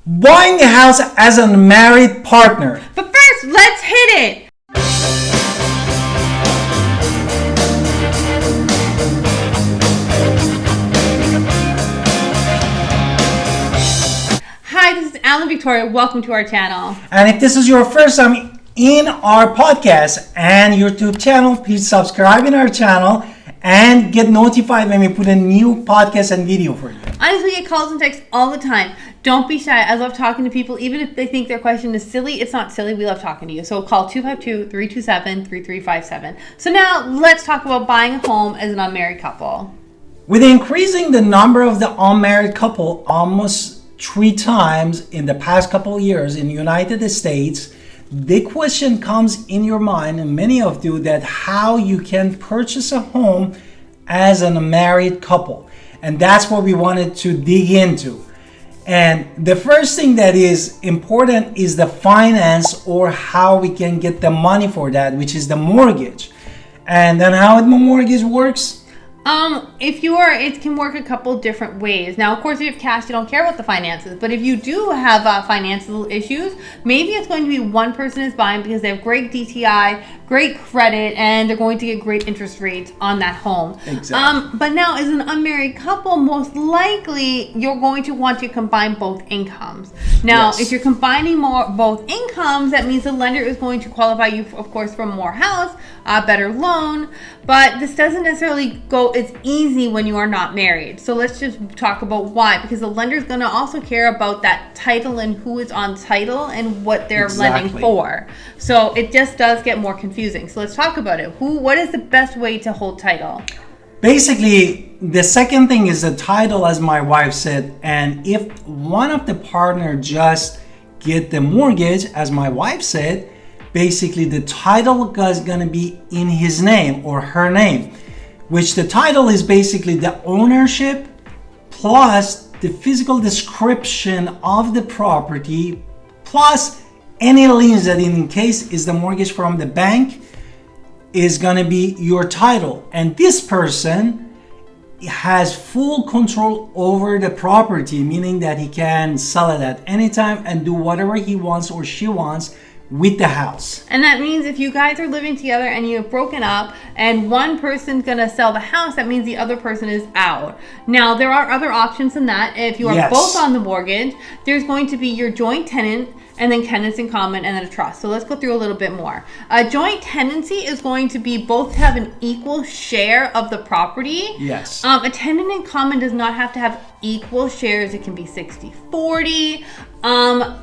Buying a house as a married partner. But first, let's hit it. Hi, this is Alan Victoria. Welcome to our channel. And if this is your first time in our podcast and YouTube channel, please subscribe in our channel and get notified when we put a new podcast and video for you. Honestly, we get calls and texts all the time. Don't be shy. I love talking to people. Even if they think their question is silly, it's not silly. We love talking to you. So call 252-327-3357. So now let's talk about buying a home as an unmarried couple. With increasing the number of the unmarried couple almost 3 times in the past couple of years in the United States, the question comes in your mind, and many of you, that how you can purchase a home as a married couple. And that's what we wanted to dig into. And the first thing that is important is the finance, or how we can get the money for that, which is the mortgage. And then how the mortgage works. It can work a couple different ways. Now, of course, if you have cash, you don't care about the finances. But if you do have financial issues, maybe it's going to be one person is buying because they have great DTI, great credit, and they're going to get great interest rates on that home. Exactly. But now, as an unmarried couple, most likely you're going to want to combine both incomes. Now, Yes. if you're combining both incomes, that means the lender is going to qualify you, of course, for more house, a better loan. But this doesn't necessarily go as easy when you are not married. So let's just talk about why. Because the lender is going to also care about that title and who is on title and what they're lending for. So it just does get more confusing. So let's talk about it. What is the best way to hold title? Basically, the second thing is the title, as my wife said. And if one of the partner just get the mortgage, as my wife said, basically the title is going to be in his name or her name, which the title is basically the ownership plus the physical description of the property plus any liens that in case is the mortgage from the bank is going to be your title. And this person has full control over the property, meaning that he can sell it at any time and do whatever he wants or she wants with the house. And that means if you guys are living together and you have broken up and one person's gonna sell the house, that means the other person is out. Now, there are other options than that. If you are both on the mortgage, there's going to be your joint tenant, and then tenants in common, and then a trust. So let's go through a little bit more. A joint tenancy is going to be both have an equal share of the property. Yes. A tenant in common does not have to have equal shares. It can be 60-40.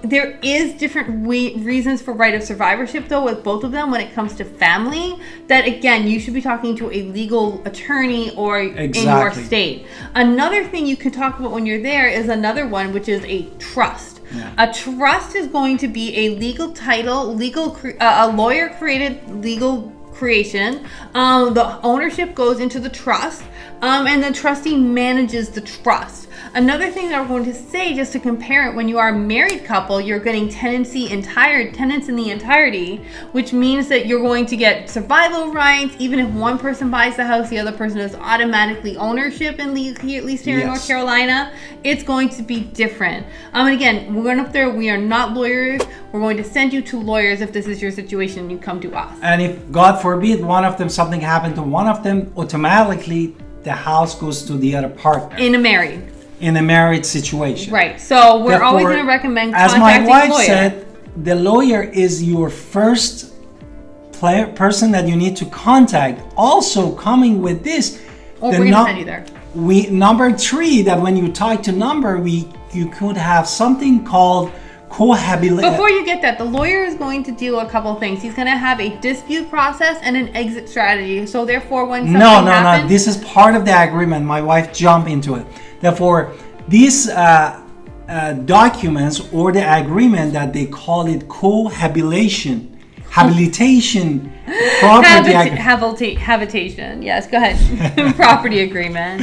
There is different reasons for right of survivorship, though, with both of them when it comes to family, that again, you should be talking to a legal attorney or in your state. Another thing you can talk about when you're there is another one, which is a trust. Yeah. A trust is going to be a legal title, a lawyer-created legal creation. The ownership goes into the trust, and the trustee manages the trust. Another thing that we're going to say, just to compare it, when you are a married couple, you're getting tenants in the entirety, which means that you're going to get survival rights. Even if one person buys the house, the other person is automatically ownership, at least here in North Carolina. It's going to be different. And again, we're going up there. We are not lawyers. We're going to send you to lawyers if this is your situation. You come to us. And if God forbid something happened to one of them, automatically the house goes to the other partner. In a married situation. Right. So we're always going to recommend contacting a lawyer. As my wife said, the lawyer is your first person that you need to contact. Also coming with this, we're going to send you there. Number 3, that when you talk to you could have something called cohabitation. Before you get that, the lawyer is going to do a couple things. He's going to have a dispute process and an exit strategy. So therefore, when something happens... No. This is part of the agreement. My wife jumped into it. Therefore, these documents or the agreement that they call it habilitation, property habitation. Yes, go ahead. Property agreement.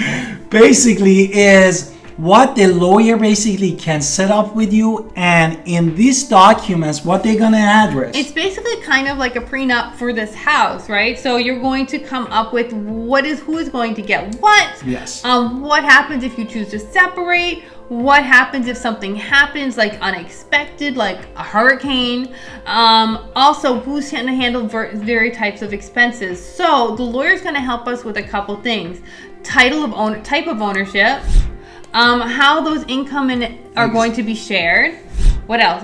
Basically is what the lawyer basically can set up with you, and in these documents what they're gonna address. It's basically kind of like a prenup for this house, right? So you're going to come up with who is going to get what. Yes. What happens if you choose to separate? what happens if something happens like unexpected, like a hurricane. Also, who's going to handle various types of expenses. So the lawyer is going to help us with a couple things: type of ownership, how those income are going to be shared. What else?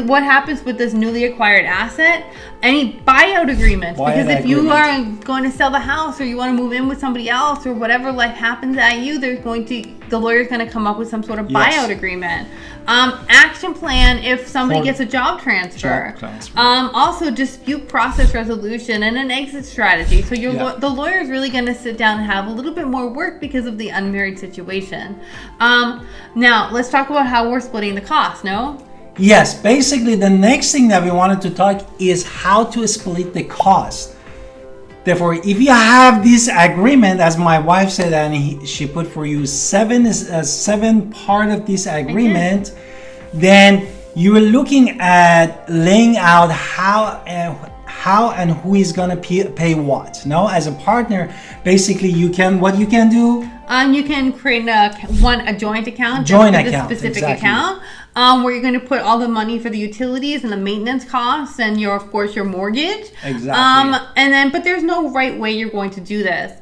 What happens with this newly acquired asset? Any buyout agreements. Because if you are going to sell the house, or you want to move in with somebody else, or whatever life happens at you, the lawyer's going to come up with some sort of buyout agreement. Action plan if somebody gets a job transfer. Also, dispute process resolution and an exit strategy. So the lawyer is really going to sit down and have a little bit more work because of the unmarried situation. Now, let's talk about how we're splitting the cost, no? Yes, basically the next thing that we wanted to talk is how to split the cost. Therefore, if you have this agreement, as my wife said, and she put for you seven part of this agreement, then you are looking at laying out how and who is gonna pay what. No, as a partner, basically you can do. You can create a joint account, specific account, where you're going to put all the money for the utilities and the maintenance costs and your mortgage. Exactly. But there's no right way you're going to do this.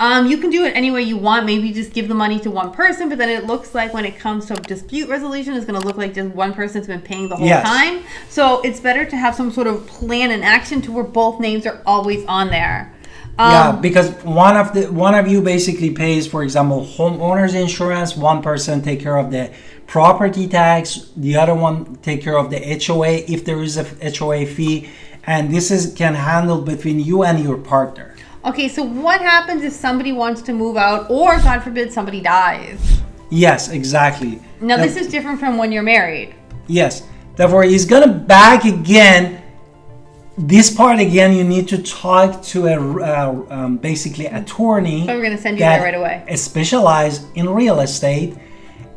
You can do it any way you want. Maybe just give the money to one person, but then it looks like when it comes to dispute resolution, it's going to look like just one person's been paying the whole time. So it's better to have some sort of plan and action to where both names are always on there. Because one of you basically pays, for example, homeowners insurance. One person take care of the property tax. The other one take care of the HOA if there is a HOA fee, and this can handle between you and your partner. Okay, so what happens if somebody wants to move out, or God forbid somebody dies? Yes, exactly. Now this is different from when you're married. Yes, therefore he's gonna back again. This part again, you need to talk to a basically attorney. So we're gonna send you there right away. Specialized in real estate,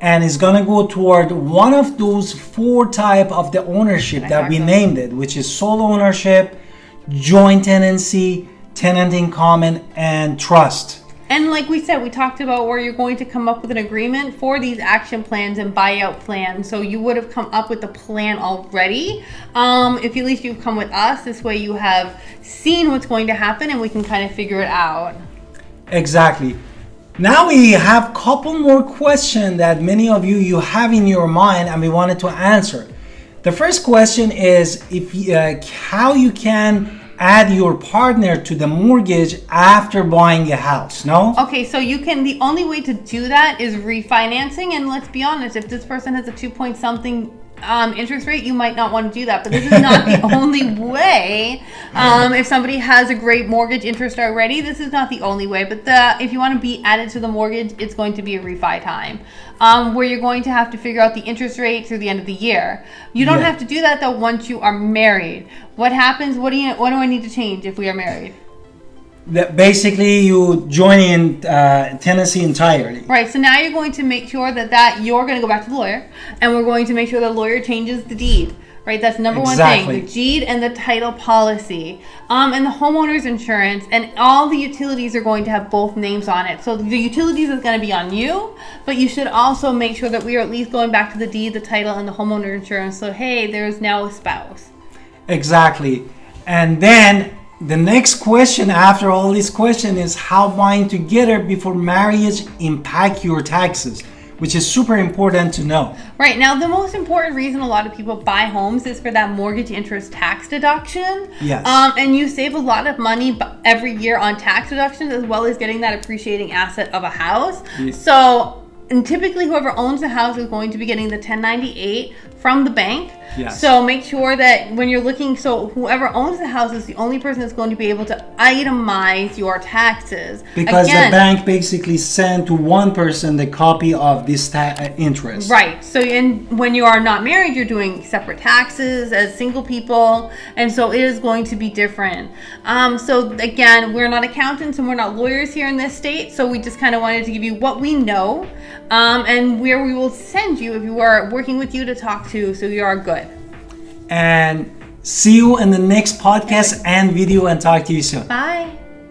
and is gonna go toward one of those 4 type of the ownership that we named it, which is sole ownership, joint tenancy, tenant in common, and trust. And like we said, we talked about where you're going to come up with an agreement for these action plans and buyout plans. So you would have come up with the plan already. If at least you've come with us, this way you have seen what's going to happen and we can kind of figure it out. Exactly. Now we have a couple more questions that many of you have in your mind and we wanted to answer. The first question is how you can add your partner to the mortgage after buying a house, no? Okay, so the only way to do that is refinancing, and let's be honest, if this person has a 2 something interest rate, you might not want to do that, but this is not the only way. If somebody has a great mortgage interest already, this is not the only way, but if you want to be added to the mortgage, it's going to be a refi time, where you're going to have to figure out the interest rate through the end of the year. You don't have to do that though once you are married. What happens? What do I need to change if we are married? Basically, you join in tenancy entirely. Right. So now you're going to make sure that you're going to go back to the lawyer, and we're going to make sure the lawyer changes the deed. Right. That's number one thing. The deed and the title policy, and the homeowner's insurance, and all the utilities are going to have both names on it. So the utilities is going to be on you, but you should also make sure that we are at least going back to the deed, the title, and the homeowner insurance. So hey, there's now a spouse. Exactly. And then the next question after all this question is how buying together before marriage impact your taxes, which is super important to know. Right. Now, the most important reason a lot of people buy homes is for that mortgage interest tax deduction. Yes. And you save a lot of money every year on tax deductions, as well as getting that appreciating asset of a house. Yes. So, and typically whoever owns the house is going to be getting the 1098 from the bank. Yes. So make sure that when you're looking, so whoever owns the house is the only person that's going to be able to itemize your taxes. Because the bank basically sent to one person the copy of this interest. Right. So when you are not married, you're doing separate taxes as single people. And so it is going to be different. So again, we're not accountants and we're not lawyers here in this state. So we just kind of wanted to give you what we know and where we will send you if you are working with you to talk to, so you are good. And see you in the next podcast and video, and talk to you soon. Bye.